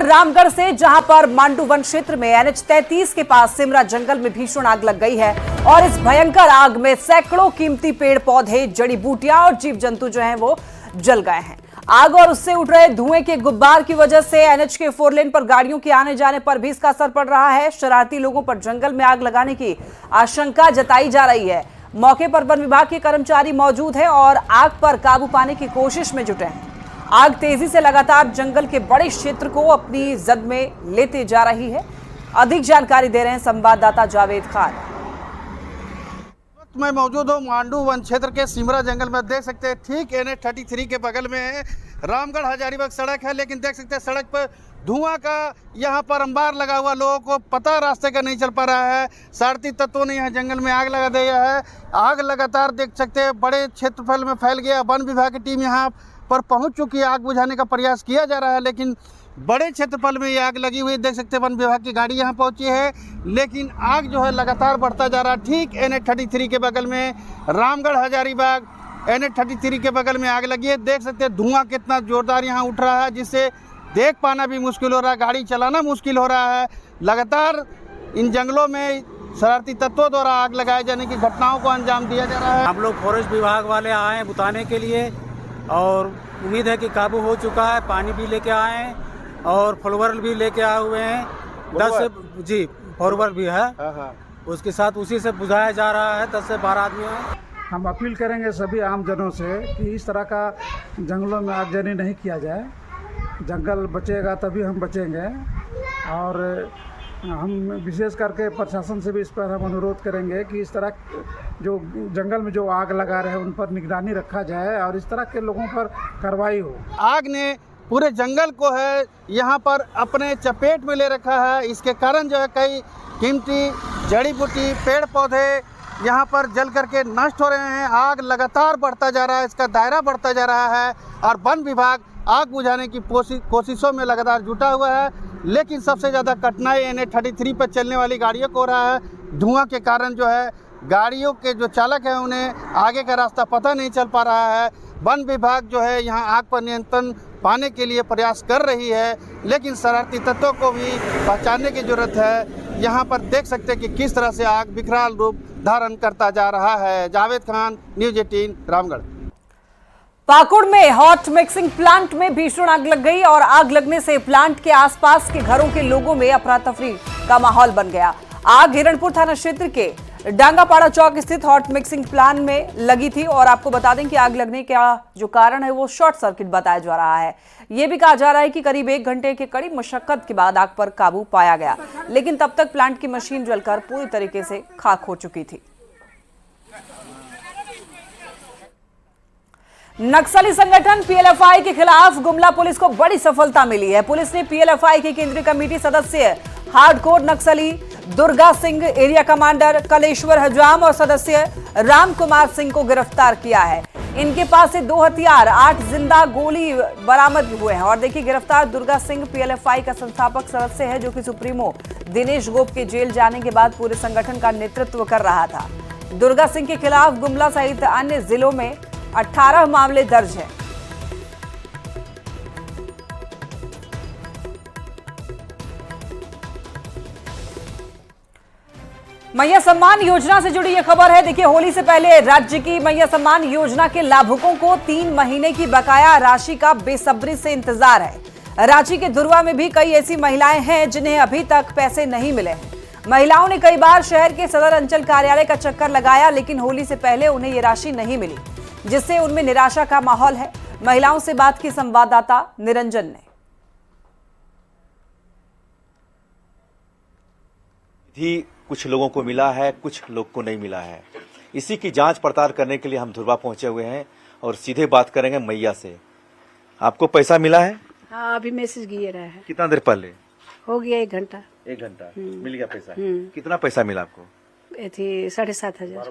रामगढ़ से, जहां पर मांडू वन क्षेत्र में NH-33 के पास सिमरा जंगल में भीषण आग लग गई है और इस भयंकर आग में सैकड़ों कीमती पेड़ पौधे, जड़ी बूटियां और जीव जंतु जो हैं वो जल गए हैं। आग और उससे उठ रहे धुएं के गुब्बार की वजह से NH के 4 लेन पर गाड़ियों के आने जाने पर भी इसका असर पड़ रहा है। शरारती लोगों पर जंगल में आग लगाने की आशंका जताई जा रही है। मौके पर वन विभाग के कर्मचारी मौजूद हैं और आग पर काबू पाने की कोशिश में जुटे हैं। आग तेजी से लगातार जंगल के बड़े क्षेत्र को अपनी जद में लेते जा रही है। अधिक जानकारी दे रहे हैं संवाददाता जावेद खान। मैं मौजूद हूँ मांडू वन क्षेत्र के सिमरा जंगल में। देख सकते हैं ठीक NH-33 के बगल में है रामगढ़ हजारीबाग सड़क है, लेकिन देख सकते हैं सड़क पर धुआं का यहाँ पर अंबार लगा हुआ, लोगों को पता रास्ते का नहीं चल पा रहा है। शरारती तत्वों ने यहाँ जंगल में आग लगा दिया है। आग लगातार देख सकते हैं बड़े क्षेत्रफल में फैल गया। वन विभाग की टीम यहाँ पर पहुंच चुकी है, आग बुझाने का प्रयास किया जा रहा है, लेकिन बड़े क्षेत्रफल में ये आग लगी हुई। देख सकते हैं वन विभाग की गाड़ी यहाँ पहुंची है, लेकिन आग जो है लगातार बढ़ता जा रहा है। ठीक NH-33 के बगल में रामगढ़ हजारीबाग NH-33 के बगल में आग लगी है। देख सकते हैं धुआं कितना जोरदार यहाँ उठ रहा है, जिससे देख पाना भी मुश्किल हो रहा है, गाड़ी चलाना मुश्किल हो रहा है। लगातार इन जंगलों में शरारती तत्वों द्वारा आग लगाए जाने की घटनाओं को अंजाम दिया जा रहा है। हम लोग फॉरेस्ट विभाग वाले आए हैं बुताने के लिए और उम्मीद है कि काबू हो चुका है। पानी भी लेके आए हैं और फॉलोवर भी लेके आए हुए हैं। 10 से जी फॉलोवर भी है, उसके साथ उसी से बुझाया जा रहा है। 10 से 12 आदमी हैं। हम अपील करेंगे सभी आम जनों से कि इस तरह का जंगलों में आगजनी नहीं किया जाए। जंगल बचेगा तभी हम बचेंगे और हम विशेष करके प्रशासन से भी इस पर हम अनुरोध करेंगे कि इस तरह जो जंगल में जो आग लगा रहे हैं उन पर निगरानी रखा जाए और इस तरह के लोगों पर कार्रवाई हो। आग ने पूरे जंगल को है यहाँ पर अपने चपेट में ले रखा है। इसके कारण जो है कई कीमती जड़ी बूटी पेड़ पौधे यहाँ पर जल करके नष्ट हो रहे हैं। आग लगातार बढ़ता जा रहा है, इसका दायरा बढ़ता जा रहा है और वन विभाग आग बुझाने की कोशिशों में लगातार जुटा हुआ है। लेकिन सबसे ज़्यादा कठिनाई NH-33 पर चलने वाली गाड़ियों को हो रहा है। धुआं के कारण जो है गाड़ियों के जो चालक हैं उन्हें आगे का रास्ता पता नहीं चल पा रहा है। वन विभाग जो है यहाँ आग पर नियंत्रण पाने के लिए प्रयास कर रही है, लेकिन शरारती तत्वों को भी पहचानने की जरूरत है। यहाँ पर देख सकते हैं कि किस तरह से आग विकराल रूप धारण करता जा रहा है। जावेद खान, न्यूज़ 18 रामगढ़। पाकुड़ में हॉट मिक्सिंग प्लांट में भीषण आग लग गई और आग लगने से प्लांट के आसपास के घरों के लोगों में अफरा तफरी का माहौल बन गया। आग हिरणपुर थाना क्षेत्र के डांगापाड़ा चौक स्थित हॉट मिक्सिंग प्लांट में लगी थी और आपको बता दें कि आग लगने का जो कारण है वो शॉर्ट सर्किट बताया जा रहा है। ये भी कहा जा रहा है कि करीब 1 घंटे की कड़ी मशक्कत के बाद आग पर काबू पाया गया, लेकिन तब तक प्लांट की मशीन जलकर पूरी तरीके से खाक हो चुकी थी। नक्सली संगठन PLFI के खिलाफ गुमला पुलिस को बड़ी सफलता मिली है। पुलिस ने PLFI की केंद्रीय कमेटी सदस्य हार्डकोर नक्सली दुर्गा सिंह, एरिया कमांडर कलेश्वर हजाम और सदस्य राम कुमार सिंह को गिरफ्तार किया है। इनके पास से 2 हथियार, 8 जिंदा गोली बरामद हुए हैं। और देखिए, गिरफ्तार दुर्गा सिंह PLFI का संस्थापक सदस्य है, जो कि सुप्रीमो दिनेश गोप के जेल जाने के बाद पूरे संगठन का नेतृत्व कर रहा था। दुर्गा सिंह के खिलाफ गुमला सहित अन्य जिलों में 18 मामले दर्ज हैं। मैया सम्मान योजना से जुड़ी यह खबर है। देखिए, होली से पहले राज्य की मैया सम्मान योजना के लाभुकों को 3 महीने की बकाया राशि का बेसब्री से इंतजार है। रांची के धुरवा में भी कई ऐसी महिलाएं हैं जिन्हें अभी तक पैसे नहीं मिले हैं। महिलाओं ने कई बार शहर के सदर अंचल कार्यालय का चक्कर लगाया, लेकिन होली से पहले उन्हें ये राशि नहीं मिली, जिससे उनमें निराशा का माहौल है। महिलाओं से बात की संवाददाता निरंजन ने। कुछ लोगों को मिला है, कुछ लोग को नहीं मिला है। इसी की जांच पड़ताल करने के लिए हम धुरवा पहुंचे हुए हैं और सीधे बात करेंगे मैया से। आपको पैसा मिला है? हाँ, अभी मैसेज किए रहा है। कितना देर पहले? हो गया 1 घंटा। 1 घंटा मिल गया पैसा? कितना पैसा मिला आपको? 7,500।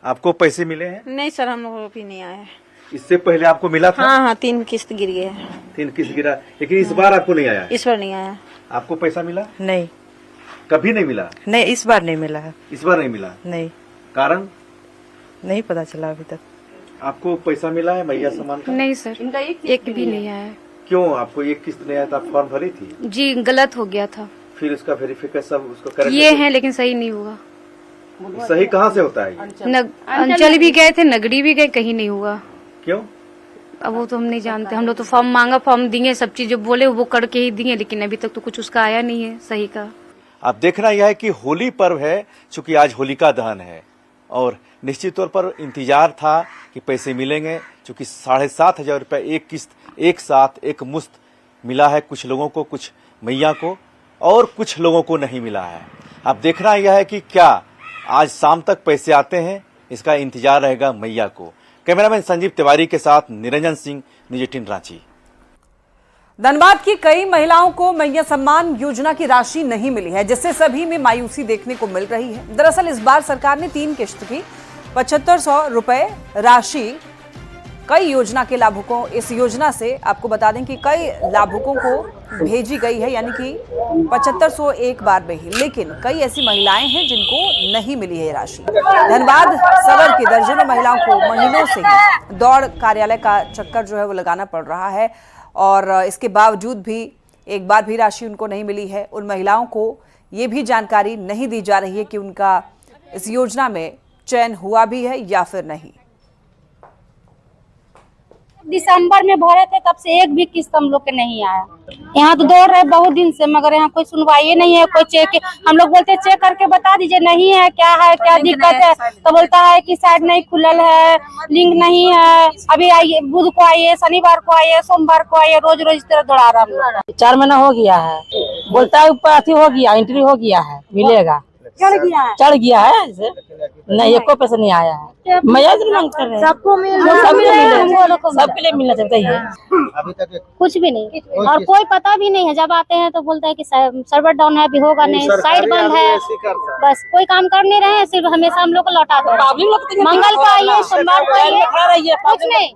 आपको पैसे मिले हैं? नहीं सर, हम लोग अभी नहीं आया। इससे पहले आपको मिला था? हाँ, 3 किस्त गिर गया है। 3 किस्त गिरा, लेकिन इस बार आपको नहीं आया? इस बार नहीं आया। आपको पैसा मिला? नहीं, कभी नहीं मिला? नहीं, इस बार नहीं मिला है। इस बार नहीं मिला? नहीं। कारण नहीं पता चला अभी तक। आपको पैसा मिला है मैया सम्मान का? नहीं सर, एक भी नहीं आया। क्यों आपको ये किस्त नहीं आया था? फॉर्म भरी थी? जी गलत हो गया था। फिर उसका वेरिफिकेशन उसको करेक्ट ये है लेकिन सही नहीं हुआ। सही कहाँ से होता है? अंचल भी गए थे, नगरी भी गए, कहीं नहीं हुआ। क्यों? अब वो तो हम नहीं जानते। हम लोग तो फॉर्म मांगा, फॉर्म दिए, सब चीज जो बोले वो करके ही दिए, लेकिन अभी तक तो कुछ उसका आया नहीं है सही का। अब देखना यह है कि होली पर्व है, चूंकि आज होलिका दहन है और निश्चित तौर पर इंतजार था कि पैसे मिलेंगे, चूंकि 7,500 रुपये एक किस्त एक साथ एक मुश्त मिला है कुछ लोगों को, कुछ मैया को, और कुछ लोगों को नहीं मिला है। अब देखना यह है कि क्या आज शाम तक पैसे आते हैं, इसका इंतजार रहेगा मैया को। कैमरामैन संजीव तिवारी के साथ निरंजन सिंह, न्यूज़ 18 रांची। धनबाद की कई महिलाओं को मैया सम्मान योजना की राशि नहीं मिली है, जिससे सभी में मायूसी देखने को मिल रही है। दरअसल इस बार सरकार ने 3 किश्त की 7500 रुपए राशि कई योजना के लाभुकों, इस योजना से आपको बता दें कि कई लाभुकों को भेजी गई है, यानी कि 7500 एक बार में ही। लेकिन कई ऐसी महिलाएं हैं जिनको नहीं मिली है राशि। धनबाद सदर की दर्जनों महिलाओं को महीनों से ही दौड़ कार्यालय का चक्कर जो है वो लगाना पड़ रहा है, और इसके बावजूद भी एक बार भी राशि उनको नहीं मिली है। उन महिलाओं को ये भी जानकारी नहीं दी जा रही है कि उनका इस योजना में चयन हुआ भी है या फिर नहीं। दिसंबर में भरे थे, तब से एक भी किस्त हम लोग के नहीं आया। यहाँ तो दौड़ रहे बहुत दिन से, मगर यहाँ कोई सुनवाई नहीं है, कोई चेक। हम लोग बोलते चेक करके बता दीजिए, नहीं है, क्या दिक्कत है, तो बोलता है कि साइट नहीं खुलल है, लिंक नहीं है, अभी आइए, बुध को आइए, शनिवार को आइए, सोमवार को आइए, रोज रोज तरह दौड़ा रहा है। 4 महीना हो गया है, बोलता है ऊपर अथी हो गया, एंट्री हो गया है, मिलेगा, चढ़ गया है ऐसे। नहीं, एको पैसा नहीं आया है। मैं मांग कर रहे हैं सबको सबके लिए मिलना चाहिए। अभी तक कुछ भी नहीं, और कोई पता भी नहीं है। जब आते हैं तो बोलते हैं कि सर्वर डाउन है, अभी होगा नहीं, साइट बंद है, बस कोई काम कर नहीं रहे हैं, सिर्फ हमेशा हम लोग को लौटा दो। मंगल को आइए, सोमवार को आइए, कुछ नहीं।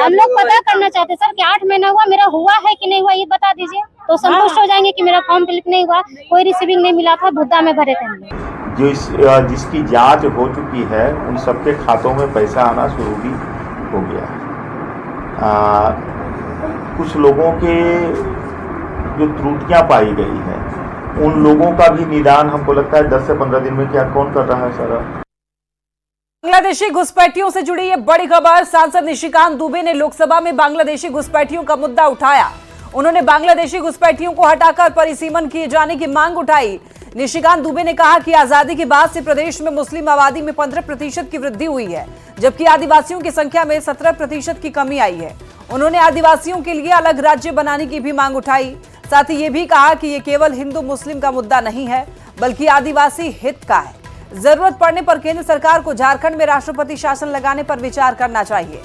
हम लोग पता करना चाहते सर कि 8 महीना हुआ, मेरा हुआ है कि नहीं हुआ, ये बता दीजिए, तो संतुष्ट हो जाएंगे कि मेरा फॉर्म फिलअप नहीं हुआ, कोई रिसीविंग नहीं मिला था, भुद्दा में भरे थे। जिसकी जांच हो चुकी है उन सबके खातों में पैसा आना शुरू भी हो गया है। कुछ लोगों के जो त्रुटियां पाई गई हैं, उन लोगों का भी निदान हमको लगता है 10 से 15 दिन में क्या कौन कर रहा है सर। बांग्लादेशी घुसपैठियों से जुड़ी ये बड़ी खबर। सांसद निशिकांत दुबे ने लोकसभा में बांग्लादेशी घुसपैठियों का मुद्दा उठाया। उन्होंने बांग्लादेशी घुसपैठियों को हटाकर परिसीमन किए जाने की मांग उठाई। निशिकांत दुबे ने कहा कि आजादी के बाद से प्रदेश में मुस्लिम आबादी में 15% की वृद्धि हुई है, जबकि आदिवासियों की संख्या में 17% की कमी आई है। उन्होंने आदिवासियों के लिए अलग राज्य बनाने की भी मांग उठाई। साथ ही ये भी कहा कि ये केवल हिंदू मुस्लिम का मुद्दा नहीं है, बल्कि आदिवासी हित का है। जरूरत पड़ने पर केंद्र सरकार को झारखंड में राष्ट्रपति शासन लगाने पर विचार करना चाहिए।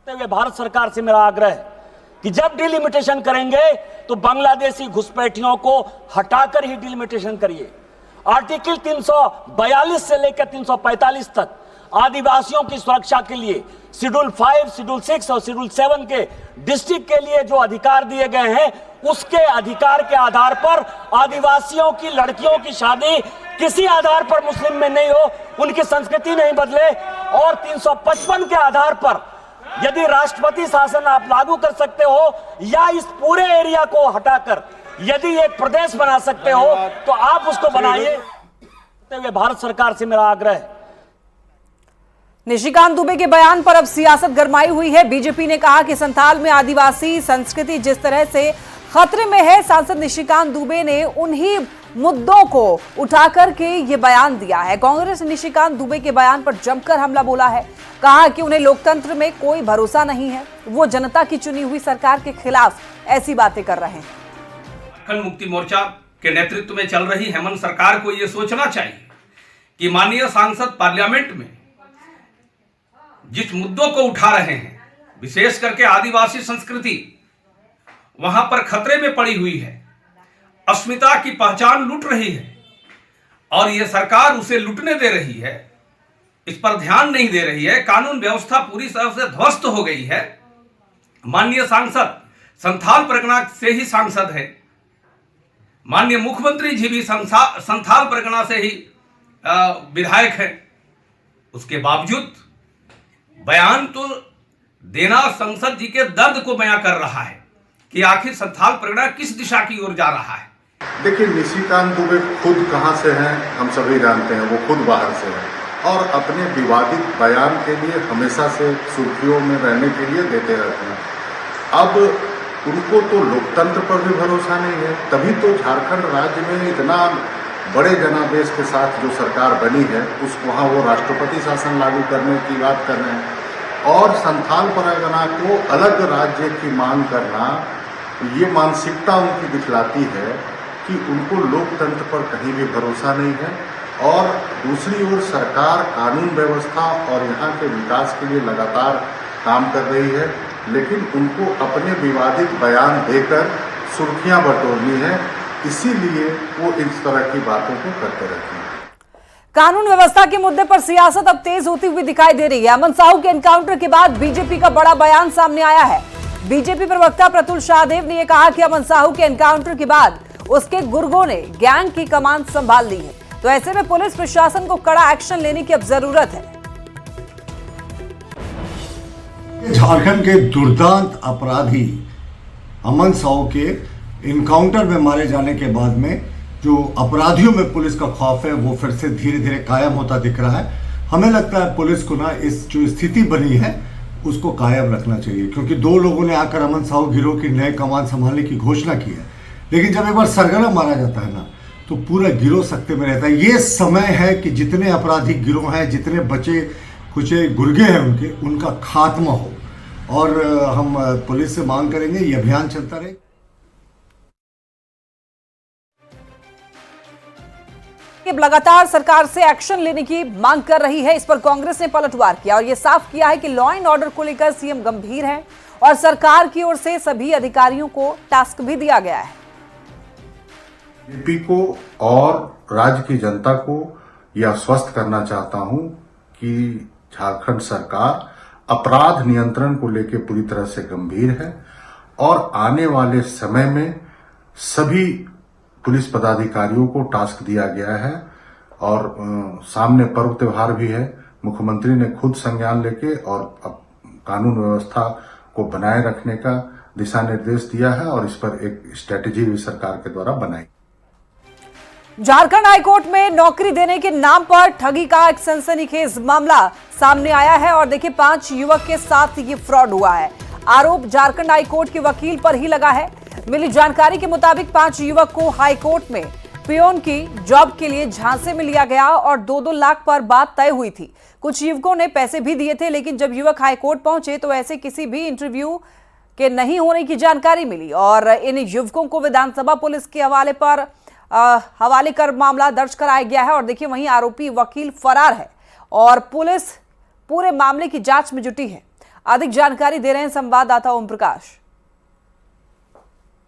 भारत सरकार से मेरा आग्रह है कि जब डिलिमिटेशन करेंगे तो बांग्लादेशी घुसपैठियों को हटाकर ही डिलिमिटेशन करिए। आर्टिकल 342 से लेकर 345 तक आदिवासियों की सुरक्षा के लिए शेड्यूल 5, शेड्यूल 6 और शेड्यूल 7 के डिस्ट्रिक्ट के लिए जो अधिकार दिए गए हैं, उसके अधिकार के आधार पर आदिवासियों की लड़कियों की शादी किसी आधार पर मुस्लिम में नहीं हो, उनकी संस्कृति नहीं बदले, और 355 के आधार पर यदि राष्ट्रपति शासन आप लागू कर सकते हो या इस पूरे एरिया को हटाकर यदि एक प्रदेश बना सकते हो तो आप उसको बनाइए। भारत सरकार से मेरा आग्रह है। निशिकांत दुबे के बयान पर अब सियासत गरमाई हुई है। बीजेपी ने कहा कि संथाल में आदिवासी संस्कृति जिस तरह से खतरे में है, सांसद निशिकांत दुबे ने उन्हीं मुद्दों को उठाकर के ये बयान दिया है। कांग्रेस ने निशिकांत दुबे के बयान पर जमकर हमला बोला है। कहा कि उन्हें लोकतंत्र में कोई भरोसा नहीं है, वो जनता की चुनी हुई सरकार के खिलाफ ऐसी बातें कर रहे हैं। झारखंड मुक्ति मोर्चा के नेतृत्व में चल रही हेमंत सरकार को यह सोचना चाहिए कि माननीय सांसद पार्लियामेंट में जिस मुद्दों को उठा रहे हैं, विशेष करके आदिवासी संस्कृति वहां पर खतरे में पड़ी हुई है, अस्मिता की पहचान लूट रही है और यह सरकार उसे लूटने दे रही है, इस पर ध्यान नहीं दे रही है। कानून व्यवस्था पूरी तरह से ध्वस्त हो गई है। माननीय सांसद संथाल परगना से ही सांसद है, माननीय मुख्यमंत्री जी भी संथाल परगना से ही विधायक है, उसके बावजूद बयान तो देना संसद जी के दर्द को बयां कर रहा है कि आखिर संथाल परगना किस दिशा की ओर जा रहा है। देखिए, निशिकांत दुबे खुद कहां से हैं हम सभी जानते हैं, वो खुद बाहर से हैं और अपने विवादित बयान के लिए हमेशा से सुर्खियों में रहने के लिए देते रहते हैं। अब उनको तो लोकतंत्र पर भी भरोसा नहीं है, तभी तो झारखंड राज्य में इतना बड़े जनादेश के साथ जो सरकार बनी है वहाँ वो राष्ट्रपति शासन लागू करने की बात कर रहे हैं और संथाल परगना को अलग राज्य की मांग करना, ये मानसिकता उनकी दिखलाती है कि उनको लोकतंत्र पर कहीं भी भरोसा नहीं है। और दूसरी ओर सरकार कानून व्यवस्था और यहाँ के विकास के लिए लगातार काम कर रही है, लेकिन उनको अपने विवादित बयान देकर सुर्खियां बटोरनी है, इसीलिए वो इस तरह की बातों को करते रहते हैं। कानून व्यवस्था के मुद्दे पर सियासत अब तेज होती हुई दिखाई दे रही है। अमन साहू के एनकाउंटर के बाद बीजेपी का बड़ा बयान सामने आया है। बीजेपी प्रवक्ता प्रतुल शाहदेव ने यह कहा कि अमन साहू के एनकाउंटर के बाद उसके गुर्गों ने गैंग की कमान संभाल ली है, तो ऐसे में पुलिस प्रशासन को कड़ा एक्शन लेने की अब जरूरत है। झारखंड के दुर्दांत अपराधी अमन साहू के इनकाउंटर में मारे जाने के बाद में जो अपराधियों में पुलिस का खौफ है वो फिर से धीरे धीरे कायम होता दिख रहा है। हमें लगता है पुलिस को ना इस जो स्थिति बनी है उसको कायम रखना चाहिए, क्योंकि दो लोगों ने आकर अमन साहू गिरोह की नए कमान संभालने की घोषणा की है, लेकिन जब एक बार सरगना मारा जाता है ना तो पूरा गिरोह सख्ते में रहता है। ये समय है कि जितने आपराधिक गिरोह हैं, जितने बचे कुचे गुर्गे हैं उनका खात्मा हो, और हम पुलिस से मांग करेंगे ये अभियान चलता रहे। लगातार सरकार से एक्शन लेने की मांग कर रही है, इस पर कांग्रेस ने पलटवार किया और यह साफ किया है कि लॉ एंड ऑर्डर को लेकर सीएम गंभीर है और सरकार की ओर से सभी अधिकारियों को टास्क भी दिया गया है। बीजेपी को और राज्य की जनता को यह आश्वस्त करना चाहता हूं कि झारखंड सरकार अपराध नियंत्रण को लेकर पूरी तरह से गंभीर है और आने वाले समय में सभी पुलिस पदाधिकारियों को टास्क दिया गया है और सामने पर्व त्योहार भी है। मुख्यमंत्री ने खुद संज्ञान लेके और कानून व्यवस्था को बनाए रखने का दिशा निर्देश दिया है और इस पर एक स्ट्रेटेजी भी सरकार के द्वारा बनाई। झारखंड हाईकोर्ट में नौकरी देने के नाम पर ठगी का एक सनसनीखेज मामला सामने आया है और देखिए 5 युवक के साथ ये फ्रॉड हुआ है। आरोप झारखंड हाईकोर्ट के वकील पर ही लगा है। मिली जानकारी के मुताबिक 5 युवक को हाईकोर्ट में पियोन की जॉब के लिए झांसे में लिया गया और 2-2 लाख पर बात तय हुई थी। कुछ युवकों ने पैसे भी दिए थे, लेकिन जब युवक हाईकोर्ट पहुंचे तो ऐसे किसी भी इंटरव्यू के नहीं होने की जानकारी मिली और इन युवकों को विधानसभा पुलिस के हवाले कर मामला दर्ज कराया गया है। और देखिए वहीं आरोपी वकील फरार है और पुलिस पूरे मामले की जांच में जुटी है। अधिक जानकारी दे रहे हैं संवाददाता ओम प्रकाश।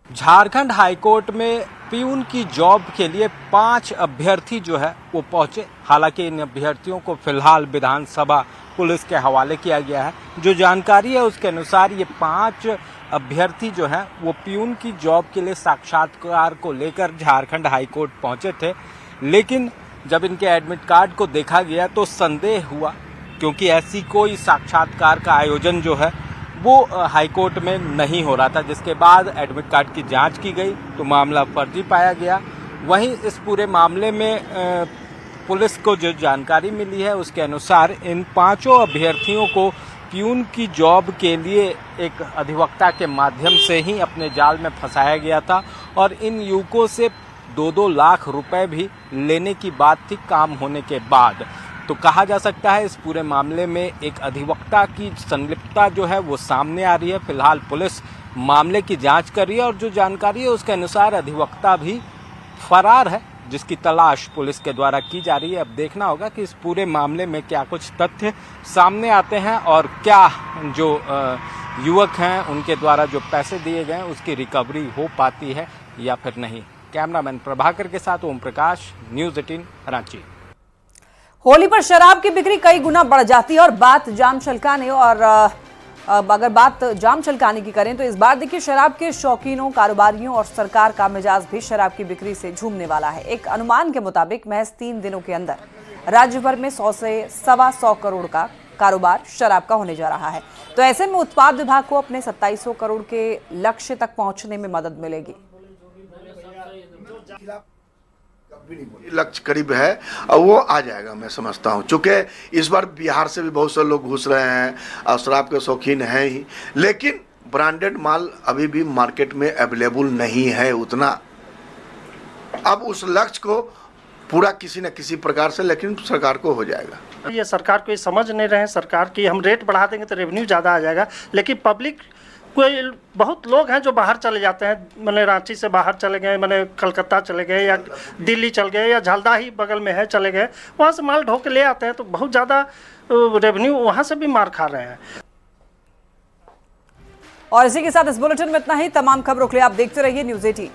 झारखंड हाईकोर्ट में पियून की जॉब के लिए 5 अभ्यर्थी जो है वो पहुंचे। हालांकि इन अभ्यर्थियों को फिलहाल विधानसभा पुलिस के हवाले किया गया है। जो जानकारी है उसके अनुसार ये 5 अभ्यर्थी जो हैं वो पियून की जॉब के लिए साक्षात्कार को लेकर झारखंड हाईकोर्ट पहुंचे थे, लेकिन जब इनके एडमिट कार्ड को देखा गया तो संदेह हुआ, क्योंकि ऐसी कोई साक्षात्कार का आयोजन जो है वो हाईकोर्ट में नहीं हो रहा था। जिसके बाद एडमिट कार्ड की जांच की गई तो मामला फर्जी पाया गया। वहीं इस पूरे मामले में पुलिस को जो जानकारी मिली है उसके अनुसार इन 5 अभ्यर्थियों को पियून की जॉब के लिए एक अधिवक्ता के माध्यम से ही अपने जाल में फंसाया गया था और इन युवकों से 2-2 लाख रुपए भी लेने की बात थी काम होने के बाद। तो कहा जा सकता है इस पूरे मामले में एक अधिवक्ता की संलिप्तता जो है वो सामने आ रही है। फिलहाल पुलिस मामले की जांच कर रही है और जो जानकारी है उसके अनुसार अधिवक्ता भी फरार है, जिसकी तलाश पुलिस के द्वारा की जा रही है। अब देखना होगा कि इस पूरे मामले में क्या कुछ तथ्य सामने आते हैं और क्या जो युवक हैं उनके द्वारा जो पैसे दिए गए उसकी रिकवरी हो पाती है या फिर नहीं। कैमरामैन प्रभाकर के साथ ओम प्रकाश, न्यूज़ 18 रांची। होली पर शराब की बिक्री कई गुना बढ़ जाती है और बात जाम छलकाने और अगर बात जाम छलकाने की करें तो इस बार देखिए शराब के शौकीनों, कारोबारियों और सरकार का मिजाज भी शराब की बिक्री से झूमने वाला है। एक अनुमान के मुताबिक महज 3 दिनों के अंदर राज्य भर में 100 से 125 करोड़ का कारोबार शराब का होने जा रहा है। तो ऐसे में उत्पाद विभाग को अपने 2700 करोड़ के लक्ष्य तक पहुंचने में मदद मिलेगी। लक्ष्य करीब है और वो आ जाएगा, मैं समझता हूँ। चूँकि इस बार बिहार से भी बहुत से लोग घुस रहे हैं और शराब के शौकीन हैं ही, लेकिन ब्रांडेड माल अभी भी मार्केट में अवेलेबल नहीं है उतना। अब उस लक्ष्य को पूरा किसी न किसी प्रकार से, लेकिन सरकार को हो जाएगा। ये सरकार को ये समझ नहीं रहे हैं। सरकार की हम रेट बढ़ा देंगे तो रेवेन्यू ज़्यादा आ जाएगा, लेकिन पब्लिक कोई बहुत लोग हैं जो बाहर चले जाते हैं, मैंने रांची से बाहर चले गए, मैंने कलकत्ता चले गए या दिल्ली चल गए या झालदा ही बगल में है चले गए, वहाँ से माल ढो के ले आते हैं, तो बहुत ज़्यादा रेवेन्यू वहाँ से भी मार खा रहे हैं। और इसी के साथ इस बुलेटिन में इतना ही। तमाम खबरों के लिए आप देखते रहिए न्यूज़ 18।